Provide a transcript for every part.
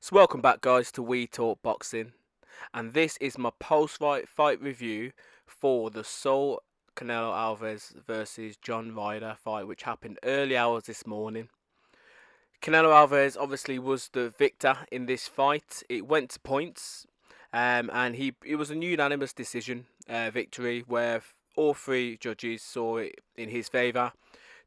So welcome back guys to We Talk Boxing, and this is my post-fight review for the Saul Canelo Alvarez versus John Ryder fight, which happened early hours this morning. Canelo Alvarez obviously was the victor in this fight. It went to points, and it was a unanimous decision victory where all three judges saw it in his favour.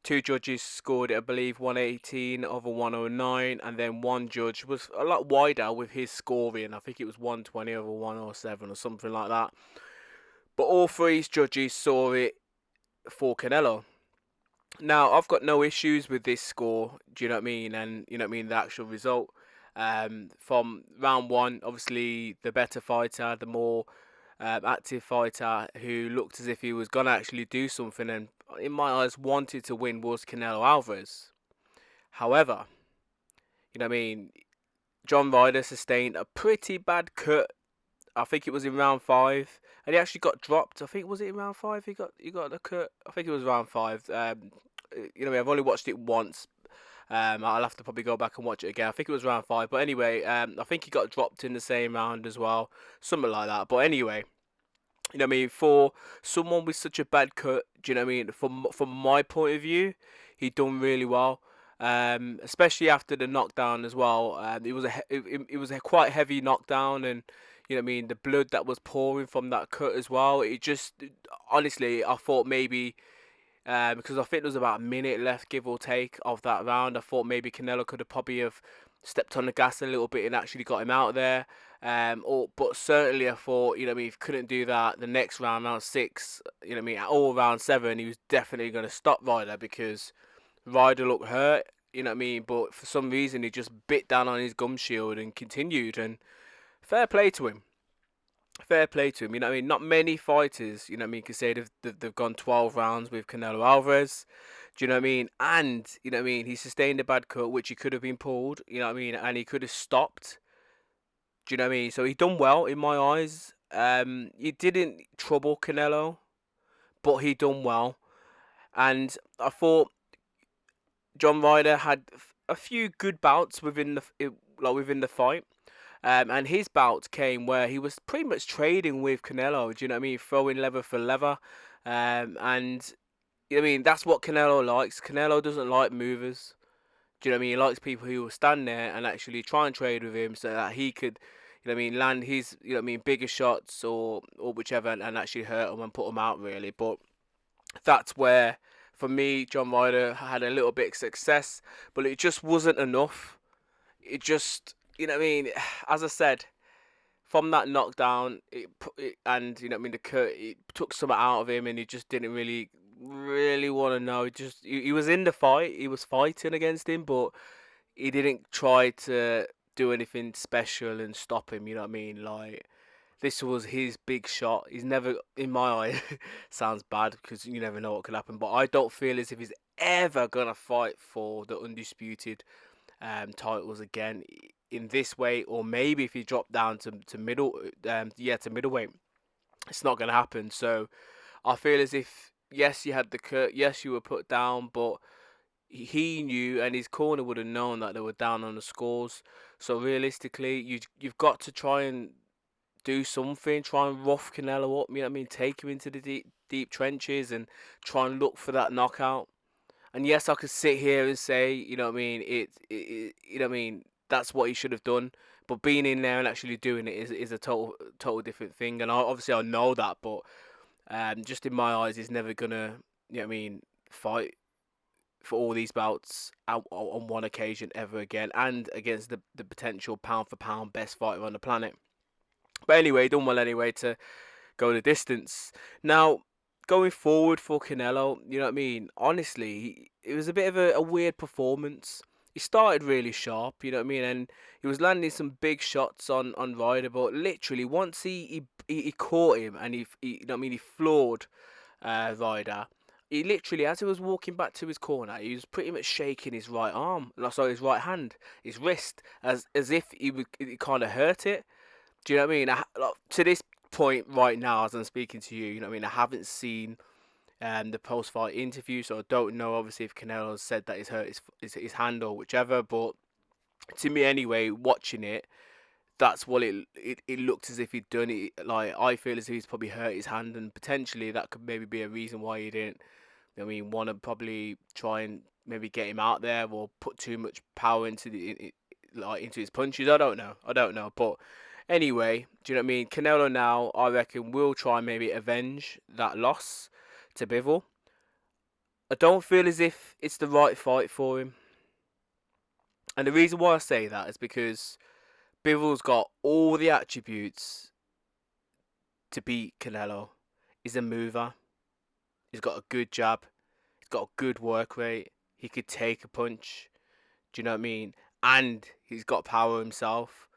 Two judges scored it, I believe, 118 over 109, and then one judge was a lot wider with his scoring. I think it was 120 over 107 or something like that. But all three judges saw it for Canelo. Now, I've got no issues with this score, do you know what I mean? And, you know what I mean, the actual result. From round one, obviously, the better fighter, the more active fighter who looked as if he was going to actually do something and, in my eyes, wanted to win was Canelo Alvarez. However, you know what I mean, John Ryder sustained a pretty bad cut. I think it was in round five, and he actually got dropped. I think was it in round five he got a cut. I think it was round five. You know, I've only watched it once. I'll have to probably go back and watch it again. I think it was round five, but anyway, I think he got dropped in the same round as well, something like that. But anyway, you know what I mean, for someone with such a bad cut, do you know what I mean? From my point of view, he done really well. Especially after the knockdown as well. It was a quite heavy knockdown, and you know what I mean, the blood that was pouring from that cut as well. It just honestly, I thought maybe. Because I think there was about a minute left, give or take, of that round. I thought maybe Canelo could have probably have stepped on the gas a little bit and actually got him out there. But certainly I thought, you know what I mean, if he couldn't do that, the next round, round six, you know what I mean, all round seven, he was definitely going to stop Ryder because Ryder looked hurt, you know what I mean. But for some reason, he just bit down on his gum shield and continued. And fair play to him. Fair play to him, you know what I mean? Not many fighters, you know what I mean, can say they've gone 12 rounds with Canelo Alvarez. Do you know what I mean? And, you know what I mean, he sustained a bad cut, which he could have been pulled, you know what I mean, and he could have stopped. Do you know what I mean? So he done well in my eyes. He didn't trouble Canelo, but he done well. And I thought John Ryder had a few good bouts within the fight. And his bouts came where he was pretty much trading with Canelo. Do you know what I mean? Throwing lever for lever. And you know what I mean, that's what Canelo likes. Canelo doesn't like movers. Do you know what I mean? He likes people who will stand there and actually try and trade with him so that he could, you know what I mean, land his, you know what I mean, bigger shots or whichever, and actually hurt him and put him out really. But that's where, for me, John Ryder had a little bit of success, but it just wasn't enough. It just, you know what I mean, as I said, from that knockdown, and you know what I mean, the cut, it took some out of him, and he just didn't really want to know. He was in the fight, he was fighting against him, but he didn't try to do anything special and stop him. You know what I mean? Like, this was his big shot. He's never, in my eye, sounds bad because you never know what could happen, but I don't feel as if he's ever gonna fight for the undisputed titles again in this way, or maybe if he dropped down to middleweight, it's not gonna happen. So I feel as if yes, you had the cut, yes, you were put down, but he knew and his corner would have known that they were down on the scores. So realistically, you've got to try and do something, try and rough Canelo up. You know what I mean? Take him into the deep trenches and try and look for that knockout. And yes, I could sit here and say, you know what I mean, you know what I mean, that's what he should have done. But being in there and actually doing it is a total different thing. And obviously I know that, but just in my eyes, he's never gonna, you know what I mean, fight for all these bouts on one occasion ever again, and against the potential pound for pound best fighter on the planet. But anyway, done well anyway to go the distance. Now, going forward for Canelo, you know what I mean? Honestly, it was a bit of a weird performance. He started really sharp, you know what I mean? And he was landing some big shots on Ryder, but literally once he caught him and he you know what I mean, he floored Ryder. He literally, as he was walking back to his corner, he was pretty much shaking his right arm, sorry, his right hand, his wrist, as if he kind of hurt it. Do you know what I mean? Like, to this point right now, as I'm speaking to you, you know what I mean? I haven't seen the post-fight interview, so I don't know, obviously, if Canelo has said that he's hurt his hand or whichever, but To me, anyway, watching it, that's what it looked as if he'd done it. Like, I feel as if he's probably hurt his hand, and potentially that could maybe be a reason why he didn't. I mean, want to probably try and maybe get him out there or put too much power into like into his punches. I don't know. I don't know. But anyway, do you know what I mean? Canelo now, I reckon, will try and maybe avenge that loss to Bivol. I don't feel as if it's the right fight for him. And the reason why I say that is because Bivol's got all the attributes to beat Canelo. He's a mover. He's got a good jab. He's got a good work rate. He could take a punch. Do you know what I mean? And he's got power himself.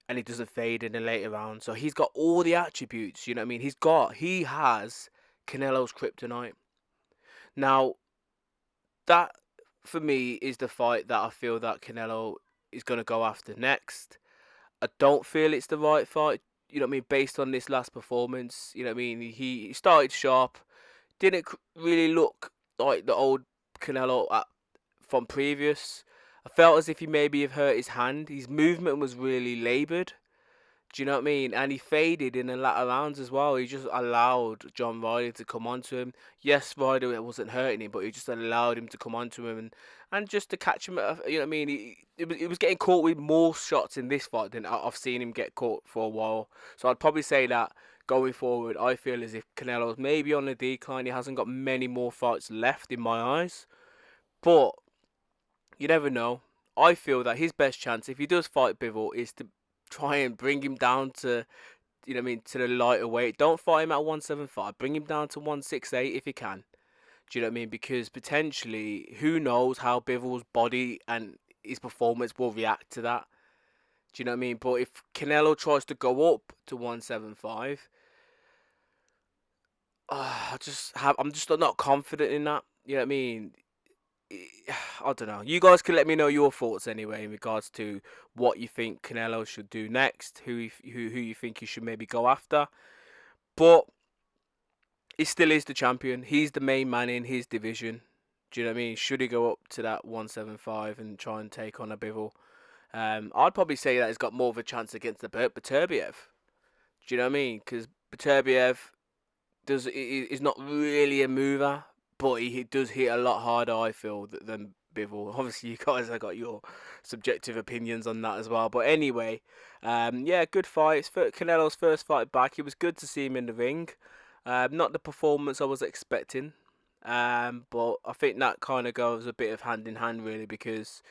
And he doesn't fade in the later round. So he's got all the attributes. You know what I mean? He has Canelo's kryptonite. Now, that for me is the fight that I feel that Canelo is going to go after next. I don't feel it's the right fight, you know what I mean, based on this last performance. You know what I mean? He started sharp, didn't really look like the old Canelo from previous. I felt as if he maybe have hurt his hand. His movement was really laboured. Do you know what I mean? And he faded in the latter rounds as well. He just allowed John Ryder to come onto him. Yes, Ryder wasn't hurting him, but he just allowed him to come onto him and just to catch him. You know what I mean? He was getting caught with more shots in this fight than I've seen him get caught for a while. So I'd probably say that going forward, I feel as if Canelo's maybe on the decline. He hasn't got many more fights left in my eyes. But you never know. I feel that his best chance, if he does fight Bivol, is to try and bring him down to, you know what I mean, to the lighter weight. Don't fight him at 175. Bring him down to 168 if you can. Do you know what I mean? Because potentially, who knows how Bivol's body and his performance will react to that. Do you know what I mean? But if Canelo tries to go up to 175, I'm just not confident in that. You know what I mean? I don't know. You guys can let me know your thoughts anyway in regards to what you think Canelo should do next, who you think he should maybe go after. But he still is the champion. He's the main man in his division. Do you know what I mean? Should he go up to that 175 and try and take on a Bivol? I'd probably say that he's got more of a chance against the Beterbiev. Do you know what I mean? Because Beterbiev is not really a mover, but he does hit a lot harder, I feel, than Bivol. Obviously, you guys have got your subjective opinions on that as well. But anyway, yeah, good fight. It's Canelo's first fight back. It was good to see him in the ring. Not the performance I was expecting, but I think that kind of goes a bit of hand in hand, really, because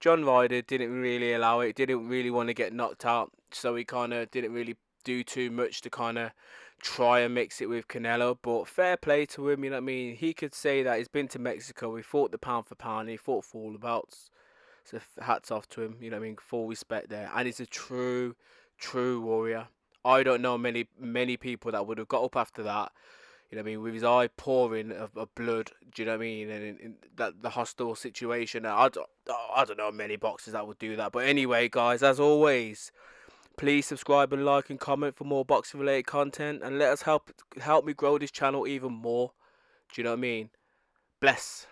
John Ryder didn't really allow it. Didn't really want to get knocked out, so he kind of didn't really do too much to kind of try and mix it with Canelo. But fair play to him, you know what I mean? He could say that he's been to Mexico, he fought the pound for pound, he fought for all the belts. So hats off to him, you know what I mean? Full respect there. And he's a true warrior. I don't know many people that would have got up after that, you know what I mean, with his eye pouring of blood, do you know what I mean? And in that the hostile situation, I don't know many boxers that would do that. But anyway, guys, as always, please subscribe and like and comment for more boxing related content, and let us help me grow this channel even more. Do you know what I mean? Bless.